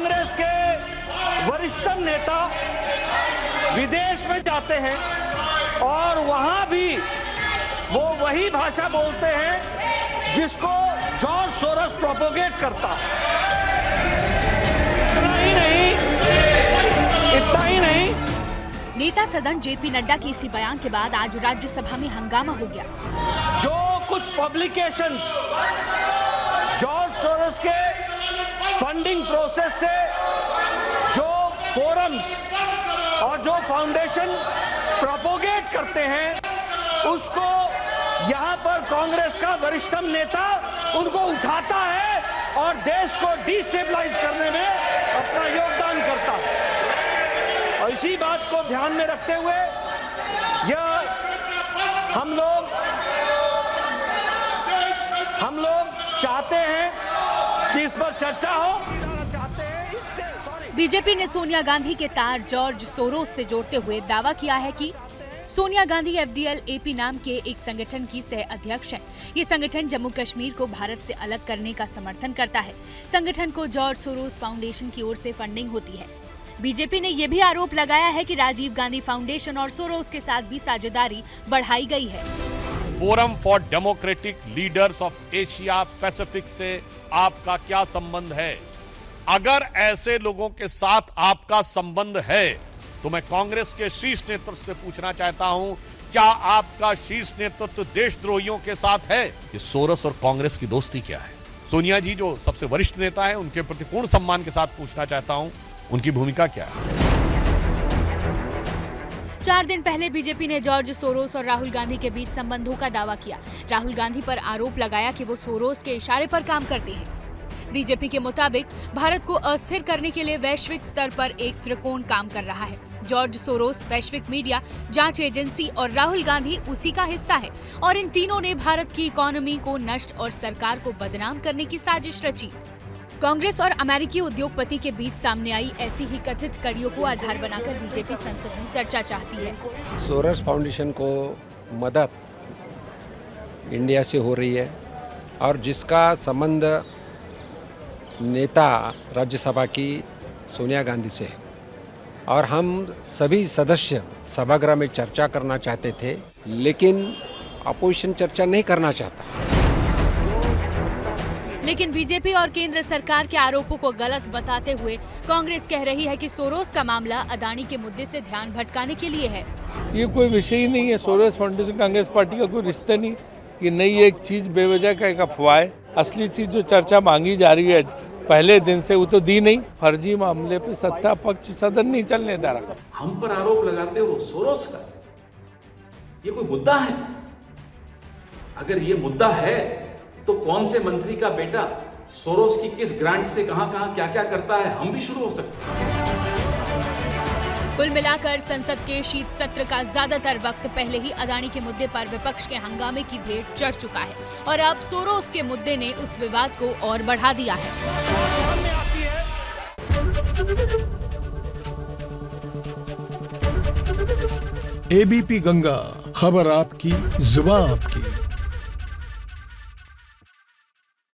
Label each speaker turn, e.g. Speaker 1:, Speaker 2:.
Speaker 1: कांग्रेस के वरिष्ठतम नेता विदेश में जाते हैं और वहां भी वो वही भाषा बोलते हैं जिसको जॉर्ज सोरोस प्रोपोगेट करता है। इतना ही नहीं।
Speaker 2: नेता सदन जेपी नड्डा के इसी बयान के बाद आज राज्यसभा में हंगामा हो गया।
Speaker 1: जो कुछ पब्लिकेशंस जॉर्ज सोरोस के फंडिंग प्रोसेस से जो फोरम्स और जो फाउंडेशन प्रोपोगेट करते हैं उसको यहाँ पर कांग्रेस का वरिष्ठतम नेता उनको उठाता है और देश को डिस्टेबलाइज करने में अपना योगदान करता है। और इसी बात को ध्यान में रखते हुए यह हम लोग चाहते हैं कि इस पर चर्चा हो।
Speaker 2: बीजेपी ने सोनिया गांधी के तार जॉर्ज सोरोस से जोड़ते हुए दावा किया है कि सोनिया गांधी FDL-AP नाम के एक संगठन की सह अध्यक्ष हैं। ये संगठन जम्मू कश्मीर को भारत से अलग करने का समर्थन करता है। संगठन को जॉर्ज सोरोस फाउंडेशन की ओर से फंडिंग होती है। बीजेपी ने यह भी आरोप लगाया है कि राजीव गांधी फाउंडेशन और सोरोस के साथ भी साझेदारी बढ़ाई गई है।
Speaker 3: Forum for democratic leaders of Asia Pacific से आपका क्या संबंध है? अगर ऐसे लोगों के साथ आपका संबंध है तो मैं कांग्रेस के शीर्ष नेतृत्व से पूछना चाहता हूं, क्या आपका शीर्ष नेतृत्व देशद्रोहियों के साथ है? ये सोरोस और कांग्रेस की दोस्ती क्या है? सोनिया जी जो सबसे वरिष्ठ नेता है उनके प्रति पूर्ण सम्मान के साथ पूछना चाहता हूं, उनकी भूमिका क्या है?
Speaker 2: 4 दिन पहले बीजेपी ने जॉर्ज सोरोस और राहुल गांधी के बीच संबंधों का दावा किया। राहुल गांधी पर आरोप लगाया कि वो सोरोस के इशारे पर काम करते हैं। बीजेपी के मुताबिक भारत को अस्थिर करने के लिए वैश्विक स्तर पर एक त्रिकोण काम कर रहा है। जॉर्ज सोरोस, वैश्विक मीडिया, जांच एजेंसी और राहुल गांधी उसी का हिस्सा है और इन तीनों ने भारत की इकोनॉमी को नष्ट और सरकार को बदनाम करने की साजिश रची। कांग्रेस और अमेरिकी उद्योगपति के बीच सामने आई ऐसी ही कथित कड़ियों को आधार बनाकर बीजेपी संसद में चर्चा चाहती है।
Speaker 4: सोरोस फाउंडेशन को मदद इंडिया से हो रही है और जिसका संबंध नेता राज्यसभा की सोनिया गांधी से है और हम सभी सदस्य सभागृह में चर्चा करना चाहते थे, लेकिन अपोजिशन चर्चा नहीं करना चाहता।
Speaker 2: लेकिन बीजेपी और केंद्र सरकार के आरोपों को गलत बताते हुए कांग्रेस कह रही है कि सोरोस का मामला अदानी के मुद्दे से ध्यान भटकाने के लिए है।
Speaker 5: ये कोई विषय ही नहीं है। सोरोस फाउंडेशन कांग्रेस पार्टी का कोई रिश्ता नहीं। ये नई एक चीज बेवजह का एक अफवाह है। असली चीज जो चर्चा मांगी जा रही है पहले दिन से वो तो दी नहीं। फर्जी मामले पे सत्ता पक्ष सदन नहीं चलने दे रहा।
Speaker 6: हम पर आरोप लगाते हो सोरोस का, ये कोई मुद्दा है? अगर ये मुद्दा है तो कौन से मंत्री का बेटा सोरोस की किस ग्रांट से कहां क्या क्या करता है, हम भी शुरू हो सकते हैं।
Speaker 2: कुल मिलाकर संसद के शीत सत्र का ज्यादातर वक्त पहले ही अदानी के मुद्दे पर विपक्ष के हंगामे की भेंट चढ़ चुका है और अब सोरोस के मुद्दे ने उस विवाद को और बढ़ा दिया है।
Speaker 7: ABP गंगा, खबर आपकी, जुबान आपकी।